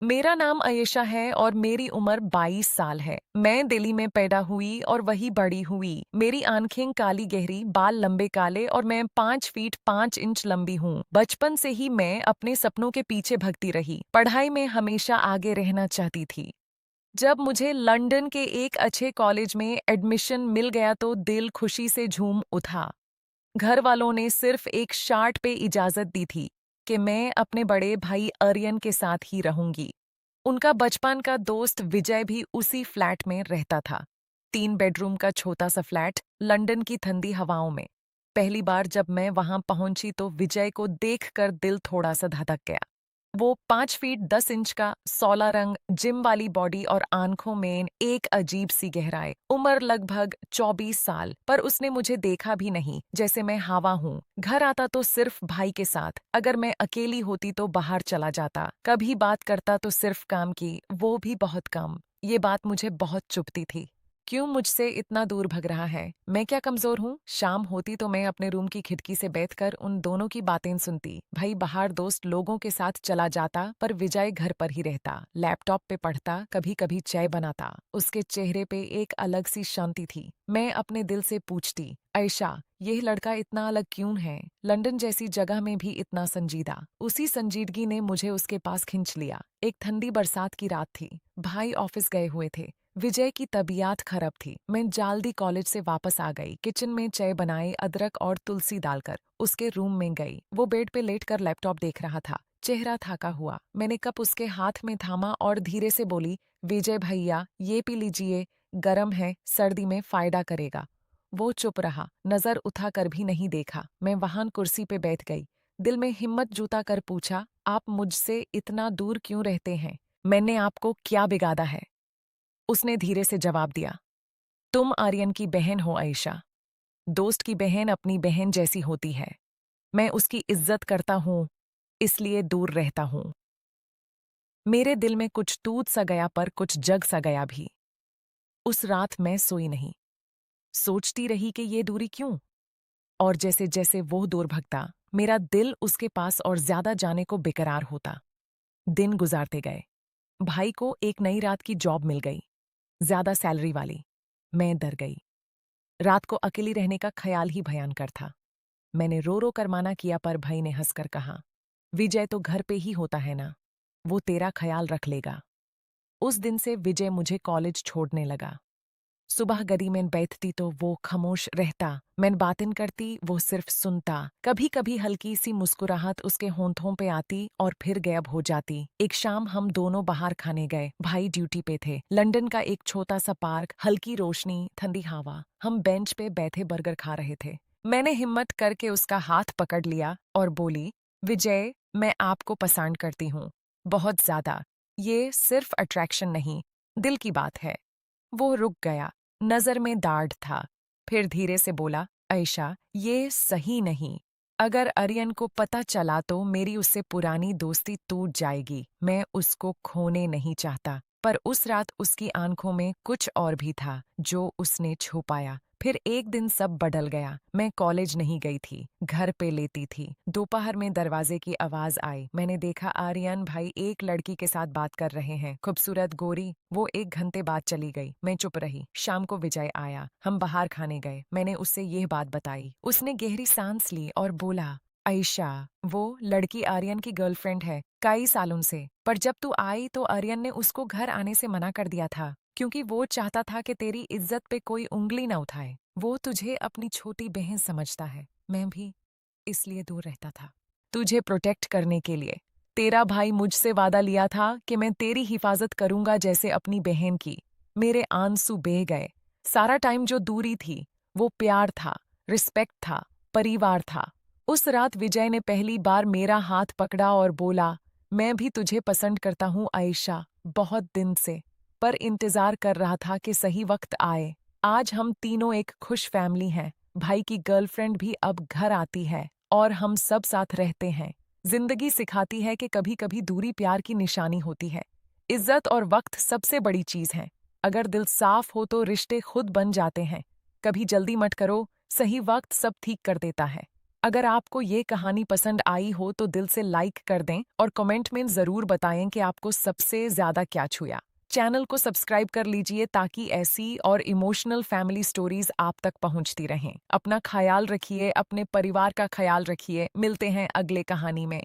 मेरा नाम आयशा है और मेरी उम्र 22 साल है। मैं दिल्ली में पैदा हुई और वही बड़ी हुई। मेरी आंखें काली गहरी, बाल लंबे काले और मैं 5 फीट 5 इंच लंबी हूँ। बचपन से ही मैं अपने सपनों के पीछे भगती रही। पढ़ाई में हमेशा आगे रहना चाहती थी। जब मुझे लंदन के एक अच्छे कॉलेज में एडमिशन मिल गया तो दिल खुशी से झूम उठा। घर वालों ने सिर्फ एक शार्ट पे इजाजत दी थी कि मैं अपने बड़े भाई आर्यन के साथ ही रहूंगी। उनका बचपन का दोस्त विजय भी उसी फ्लैट में रहता था। 3 बेडरूम का छोटा सा फ्लैट लंदन की ठंडी हवाओं में। पहली बार जब मैं वहां पहुंची तो विजय को देखकर दिल थोड़ा सा धड़क गया। वो 5 फीट 10 इंच का, सौला रंग, जिम वाली बॉडी और आंखों में एक अजीब सी गहराई। उम्र लगभग 24 साल, पर उसने मुझे देखा भी नहीं, जैसे मैं हवा हूँ। घर आता तो सिर्फ भाई के साथ, अगर मैं अकेली होती तो बाहर चला जाता। कभी बात करता तो सिर्फ काम की, वो भी बहुत कम। ये बात मुझे बहुत चुभती थी। क्यों मुझसे इतना दूर भग रहा है? मैं क्या कमजोर हूँ? शाम होती तो मैं अपने रूम की खिड़की से बैठकर उन दोनों की बातें सुनती। भाई बाहर दोस्त लोगों के साथ चला जाता, पर विजय घर पर ही रहता, लैपटॉप पे पढ़ता, कभी कभी चाय बनाता। उसके चेहरे पे एक अलग सी शांति थी। मैं अपने दिल से पूछती, आयशा, यह लड़का इतना अलग क्यों है? लंदन जैसी जगह में भी इतना संजीदा। उसी संजीदगी ने मुझे उसके पास खींच लिया। एक ठंडी बरसात की रात थी। भाई ऑफिस गए हुए थे। विजय की तबीयत खराब थी। मैं जल्दी कॉलेज से वापस आ गई। किचन में चाय बनाई, अदरक और तुलसी डालकर उसके रूम में गई। वो बेड पे लेटकर लैपटॉप देख रहा था, चेहरा थका हुआ। मैंने कप उसके हाथ में थामा और धीरे से बोली, विजय भैया, ये पी लीजिए, गरम है, सर्दी में फायदा करेगा। वो चुप रहा, नजर उठाकर भी नहीं देखा। मैं वहां कुर्सी पे बैठ गई। दिल में हिम्मत जुटा कर पूछा, आप मुझसे इतना दूर क्यों रहते हैं? मैंने आपको क्या बिगाड़ा है? उसने धीरे से जवाब दिया, तुम आर्यन की बहन हो आयशा। दोस्त की बहन अपनी बहन जैसी होती है। मैं उसकी इज्जत करता हूँ, इसलिए दूर रहता हूँ। मेरे दिल में कुछ टूट सा गया, पर कुछ जग सा गया भी। उस रात मैं सोई नहीं। सोचती रही कि ये दूरी क्यों? और जैसे जैसे वो दूर भगता, मेरा दिल उसके पास और ज्यादा जाने को बेकरार होता। दिन गुजारते गए। भाई को एक नई रात की जॉब मिल गई, ज्यादा सैलरी वाली। मैं डर गई। रात को अकेली रहने का ख्याल ही भयंकर था। मैंने रो रो कर माना किया, पर भाई ने हंसकर कहा, विजय तो घर पे ही होता है ना, वो तेरा ख्याल रख लेगा। उस दिन से विजय मुझे कॉलेज छोड़ने लगा। सुबह गली में बैठती तो वो खामोश रहता। मैं बातें करती, वो सिर्फ सुनता। कभी कभी हल्की सी मुस्कुराहट उसके होंठों पे आती और फिर गायब हो जाती। एक शाम हम दोनों बाहर खाने गए। भाई ड्यूटी पे थे। लंदन का एक छोटा सा पार्क, हल्की रोशनी, ठंडी हवा। हम बेंच पे बैठे बर्गर खा रहे थे। मैंने हिम्मत करके उसका हाथ पकड़ लिया और बोली, विजय, मैं आपको पसंद करती हूँ, बहुत ज्यादा। ये सिर्फ अट्रैक्शन नहीं, दिल की बात है। वो रुक गया, नजर में दाढ़ था। फिर धीरे से बोला, आयशा, ये सही नहीं। अगर आर्यन को पता चला तो मेरी उससे पुरानी दोस्ती टूट जाएगी। मैं उसको खोने नहीं चाहता। पर उस रात उसकी आंखों में कुछ और भी था, जो उसने छुपाया। फिर एक दिन सब बदल गया। मैं कॉलेज नहीं गई थी, घर पे लेटी थी। दोपहर में दरवाजे की आवाज आई। मैंने देखा आर्यन भाई एक लड़की के साथ बात कर रहे हैं, खूबसूरत गोरी। वो 1 घंटे बाद चली गई। मैं चुप रही। शाम को विजय आया। हम बाहर खाने गए। मैंने उससे यह बात बताई। उसने गहरी सांस ली और बोला, आयशा, वो लड़की आर्यन की गर्लफ्रेंड है, कई सालों से। पर जब तू आई तो आर्यन ने उसको घर आने से मना कर दिया था, क्योंकि वो चाहता था कि तेरी इज्जत पे कोई उंगली न उठाए। वो तुझे अपनी छोटी बहन समझता है। मैं भी इसलिए दूर रहता था, तुझे प्रोटेक्ट करने के लिए। तेरा भाई मुझसे वादा लिया था कि मैं तेरी हिफाजत करूंगा जैसे अपनी बहन की। मेरे आंसू बह गए। सारा टाइम जो दूरी थी, वो प्यार था, रिस्पेक्ट था, परिवार था। उस रात विजय ने पहली बार मेरा हाथ पकड़ा और बोला, मैं भी तुझे पसंद करता हूँ आयशा, बहुत दिन से। पर इंतजार कर रहा था कि सही वक्त आए। आज हम तीनों एक खुश फैमिली हैं। भाई की गर्लफ्रेंड भी अब घर आती है और हम सब साथ रहते हैं। जिंदगी सिखाती है कि कभी कभी दूरी प्यार की निशानी होती है। इज्जत और वक्त सबसे बड़ी चीज है। अगर दिल साफ हो तो रिश्ते खुद बन जाते हैं। कभी जल्दी मत करो, सही वक्त सब ठीक कर देता है। अगर आपको ये कहानी पसंद आई हो तो दिल से लाइक कर दें और कमेंट में ज़रूर बताएं कि आपको सबसे ज़्यादा क्या छुआ। चैनल को सब्सक्राइब कर लीजिए ताकि ऐसी और इमोशनल फैमिली स्टोरीज आप तक पहुंचती रहें। अपना ख्याल रखिए, अपने परिवार का ख्याल रखिए। मिलते हैं अगले कहानी में।